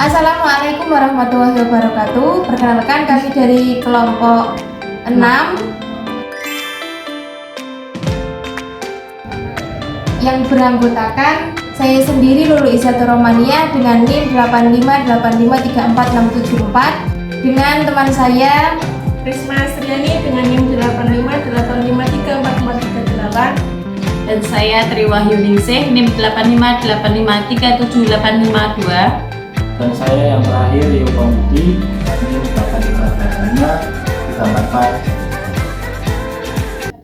Assalamualaikum warahmatullahi wabarakatuh. Perkenalkan kami dari kelompok 6 yang beranggotakan saya sendiri Lulu Izatur Romania dengan NIM 85853467 dengan teman saya Risma Astriani dengan NIM 85853438 dan saya Triwahyuningsih NIM 8585378552 dan saya yang terakhir Rio Pambudi NIM 858534.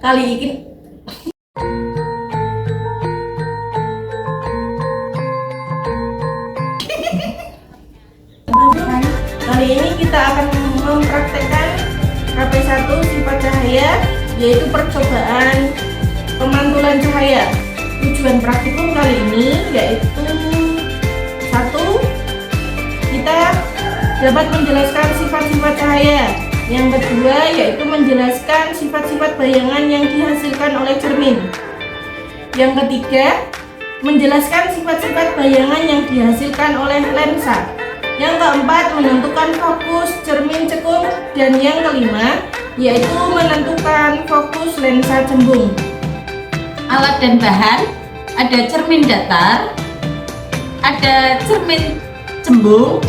kali ini kita akan mempraktekkan HP1 sifat cahaya, yaitu percobaan pemantulan cahaya. Tujuan praktikum kali ini yaitu satu, kita dapat menjelaskan sifat-sifat cahaya. Yang kedua yaitu menjelaskan sifat-sifat bayangan yang dihasilkan oleh cermin. Yang ketiga, menjelaskan sifat-sifat bayangan yang dihasilkan oleh lensa. Yang keempat, menentukan fokus cermin cekung. Dan yang kelima yaitu menentukan fokus lensa cembung. Alat dan bahan: ada cermin datar, ada cermin cembung,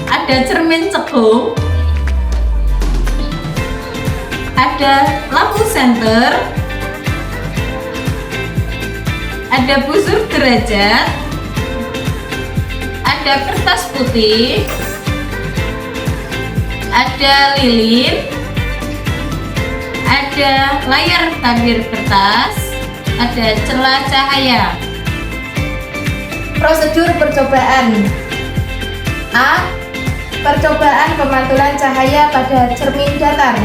ada cermin cekung, ada lampu senter, ada busur derajat, ada kertas putih, ada lilin, ada layar tabir kertas, ada celah cahaya. prosedur percobaan. A. Percobaan pemantulan cahaya pada cermin datar.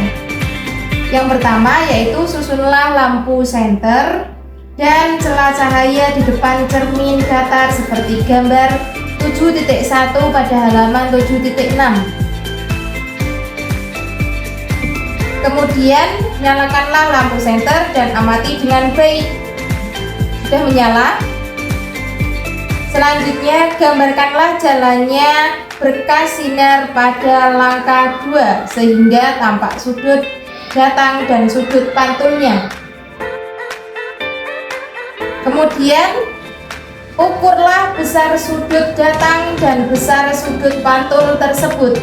Yang pertama yaitu susunlah lampu senter dan celah cahaya di depan cermin datar seperti gambar 7.1 pada halaman 7.6. Kemudian nyalakanlah lampu senter dan amati dengan baik. Sudah menyala? Selanjutnya gambarkanlah jalannya berkas sinar pada langkah 2 sehingga tampak sudut datang dan sudut pantulnya. Kemudian ukurlah besar sudut datang dan besar sudut pantul tersebut.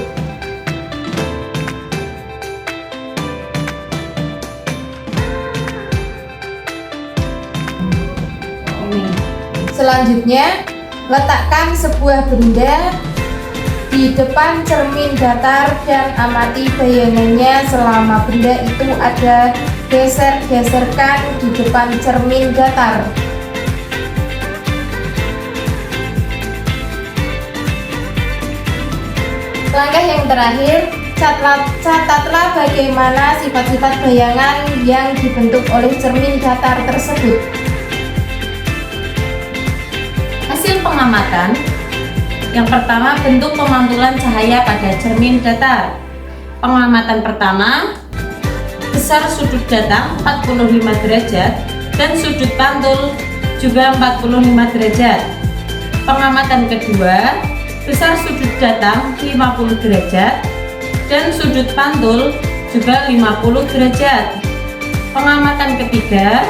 Selanjutnya, letakkan sebuah benda di depan cermin datar dan amati bayangannya selama benda itu ada geser-geserkan di depan cermin datar. Langkah yang terakhir, catatlah bagaimana sifat-sifat bayangan yang dibentuk oleh cermin datar tersebut. Hasil pengamatan: yang pertama, bentuk pemantulan cahaya pada cermin datar. Pengamatan pertama, besar sudut datang 45 derajat dan sudut pantul juga 45 derajat. Pengamatan kedua, besar sudut datang 50 derajat dan sudut pantul juga 50 derajat. Pengamatan ketiga,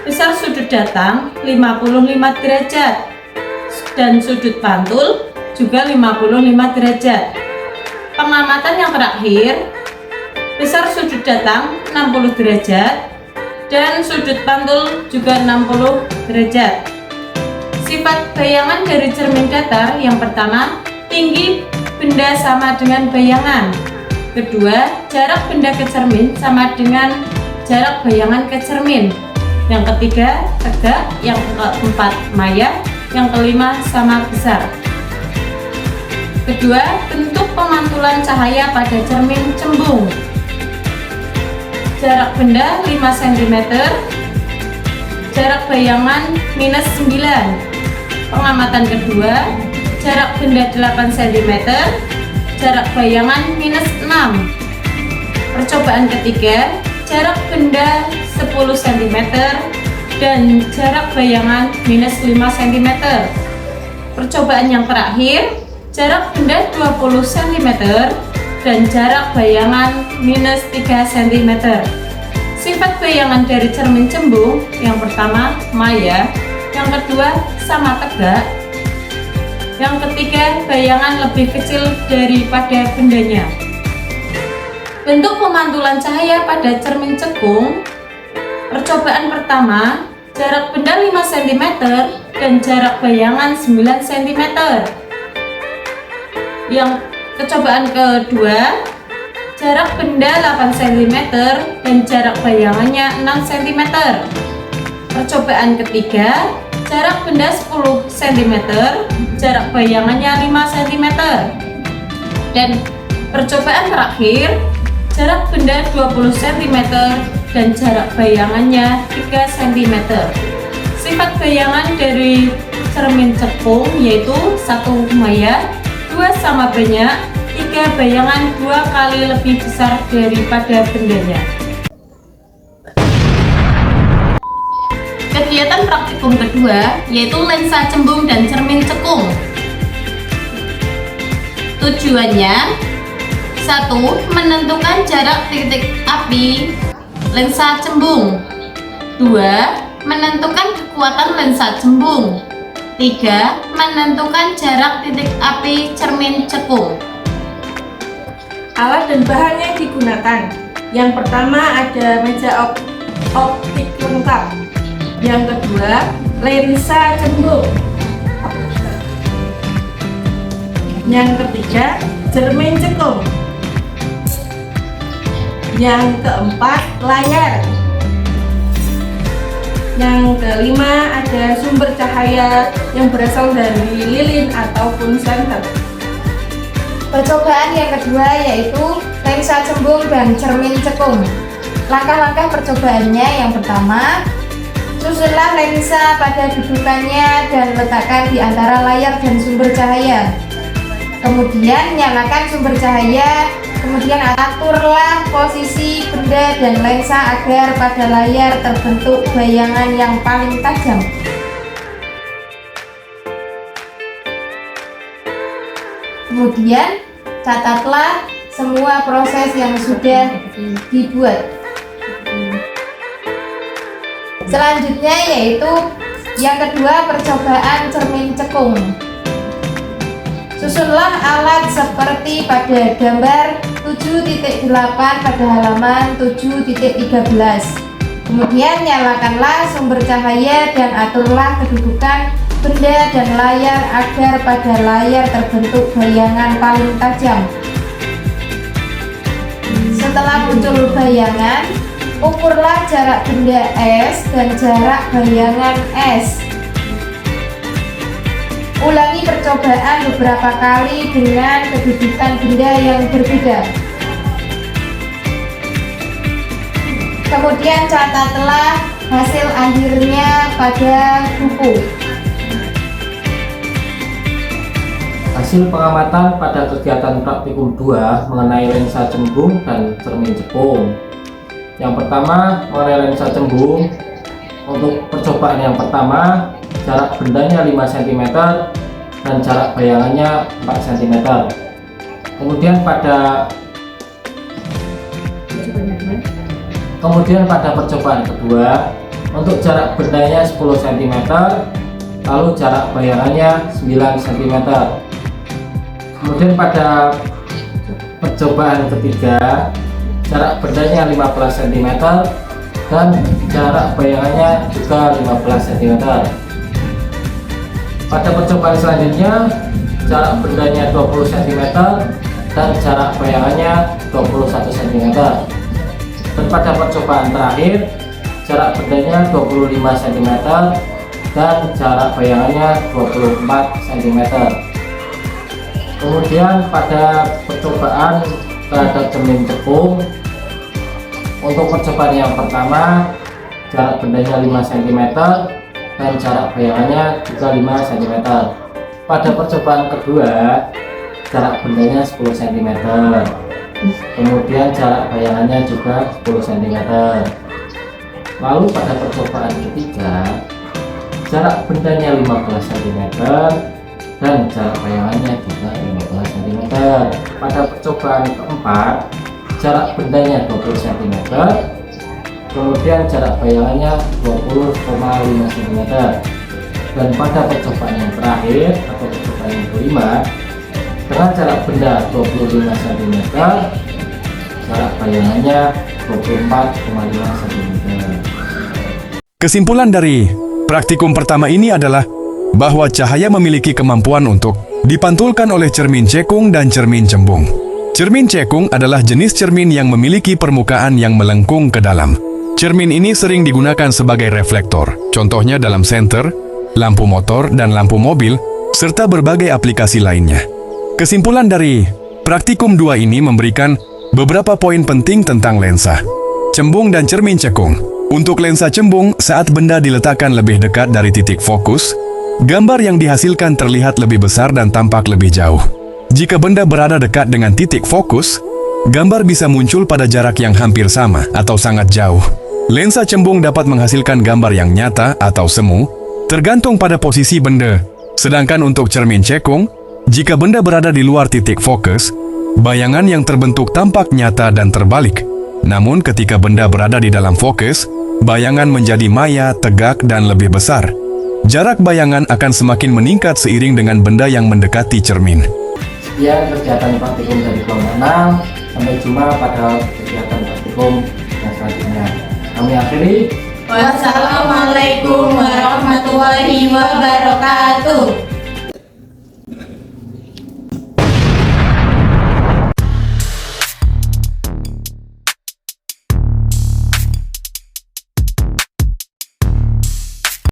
besar sudut datang 55 derajat dan sudut pantul juga 55 derajat. Pengamatan yang terakhir, besar sudut datang 60 derajat dan sudut pantul juga 60 derajat. Sifat bayangan dari cermin datar: yang pertama, tinggi benda sama dengan bayangan. Kedua, jarak benda ke cermin sama dengan jarak bayangan ke cermin. Yang ketiga, tegak. Yang keempat, maya. Yang kelima, sama besar. Kedua, bentuk pemantulan cahaya pada cermin cembung. Jarak benda 5 cm, jarak bayangan -9. Pengamatan kedua, jarak benda 8 cm, jarak bayangan -6. Percobaan ketiga, jarak benda 10 cm dan jarak bayangan -5 cm. percobaan yang terakhir, jarak benda 20 cm dan jarak bayangan minus 3 cm. Sifat bayangan dari cermin cembung yang pertama maya, yang kedua sama tegak, yang ketiga bayangan lebih kecil daripada bendanya. Bentuk pemantulan cahaya pada cermin cekung. Percobaan pertama, jarak benda 5 cm dan jarak bayangan 9 cm. Yang percobaan kedua, jarak benda 8 cm dan jarak bayangannya 6 cm. Percobaan ketiga, jarak benda 10 cm, jarak bayangannya 5 cm. Dan percobaan terakhir, jarak benda 20 cm dan jarak bayangannya 3 cm. Sifat bayangan dari cermin cekung yaitu 1 maya, 2 sama banyak, 3 bayangan 2 kali lebih besar daripada bendanya. Kegiatan praktikum kedua yaitu lensa cembung dan cermin cekung. Tujuannya: 1. Menentukan jarak titik api lensa cembung. 2. Menentukan kekuatan lensa cembung. 3. Menentukan jarak titik api cermin cekung. Alat dan bahan yang digunakan. Yang pertama ada meja optik lengkap. Yang kedua, lensa cembung. Yang ketiga, cermin cekung. Yang keempat, layar. Yang kelima, ada sumber cahaya yang berasal dari lilin ataupun senter. Percobaan yang kedua yaitu lensa cembung dan cermin cekung. Langkah-langkah percobaannya yang pertama, susunlah lensa pada dudukannya dan letakkan di antara layar dan sumber cahaya. Kemudian nyalakan sumber cahaya, kemudian aturlah posisi benda dan lensa agar pada layar terbentuk bayangan yang paling tajam. Kemudian catatlah semua proses yang sudah dibuat. Selanjutnya yaitu yang kedua, percobaan cermin cekung. Susunlah alat seperti pada gambar 7.8 pada halaman 7.13. Kemudian nyalakanlah sumber cahaya dan aturlah kedudukan benda dan layar agar pada layar terbentuk bayangan paling tajam. Setelah muncul bayangan, ukurlah jarak benda S dan jarak bayangan S. Ulangi percobaan beberapa kali dengan kedudukan benda yang berbeda. Kemudian catatlah hasil akhirnya pada buku. Hasil pengamatan pada kegiatan praktikum 2 mengenai lensa cembung dan cermin cekung. Yang pertama, mengenai lensa cembung. Untuk percobaan yang pertama, jarak bendanya 5 cm dan jarak bayangannya 4 cm. Kemudian pada percobaan kedua, untuk jarak bendanya 10 cm, lalu jarak bayangannya 9 cm. Kemudian pada percobaan ketiga, jarak bendanya 15 cm dan jarak bayangannya juga 15 cm. Pada percobaan selanjutnya, jarak bendanya 20 cm dan jarak bayangannya 21 cm. Dan pada percobaan terakhir, jarak bendanya 25 cm dan jarak bayangannya 24 cm. Kemudian pada percobaan terhadap cermin cekung, untuk percobaan yang pertama, jarak bendanya 5 cm dan jarak bayangannya juga 5 cm. Pada percobaan kedua, jarak bendanya 10 cm. Kemudian jarak bayangannya juga 10 cm. Lalu pada percobaan ketiga, jarak bendanya 15 cm dan jarak bayangannya juga 15 cm. Pada percobaan keempat, jarak bendanya 20 cm, kemudian jarak bayangannya 20,5 cm. Dan pada percobaan yang terakhir atau percobaan yang kelima, dengan jarak benda 25 cm, jarak bayangannya 24,5 cm. Kesimpulan dari praktikum pertama ini adalah bahwa cahaya memiliki kemampuan untuk dipantulkan oleh cermin cekung dan cermin cembung. Cermin cekung adalah jenis cermin yang memiliki permukaan yang melengkung ke dalam. Cermin ini sering digunakan sebagai reflektor, contohnya dalam senter, lampu motor dan lampu mobil, serta berbagai aplikasi lainnya. Kesimpulan dari praktikum 2 ini memberikan beberapa poin penting tentang lensa, cembung dan cermin cekung. Untuk lensa cembung, saat benda diletakkan lebih dekat dari titik fokus, gambar yang dihasilkan terlihat lebih besar dan tampak lebih jauh. Jika benda berada dekat dengan titik fokus, gambar bisa muncul pada jarak yang hampir sama atau sangat jauh. Lensa cembung dapat menghasilkan gambar yang nyata atau semu, tergantung pada posisi benda. Sedangkan untuk cermin cekung, jika benda berada di luar titik fokus, bayangan yang terbentuk tampak nyata dan terbalik. Namun ketika benda berada di dalam fokus, bayangan menjadi maya, tegak, dan lebih besar. Jarak bayangan akan semakin meningkat seiring dengan benda yang mendekati cermin. Sekian kegiatan praktikum dari kelompok 6. Sampai jumpa pada kegiatan praktikum yang selanjutnya. Kami akhiri. Wassalamualaikum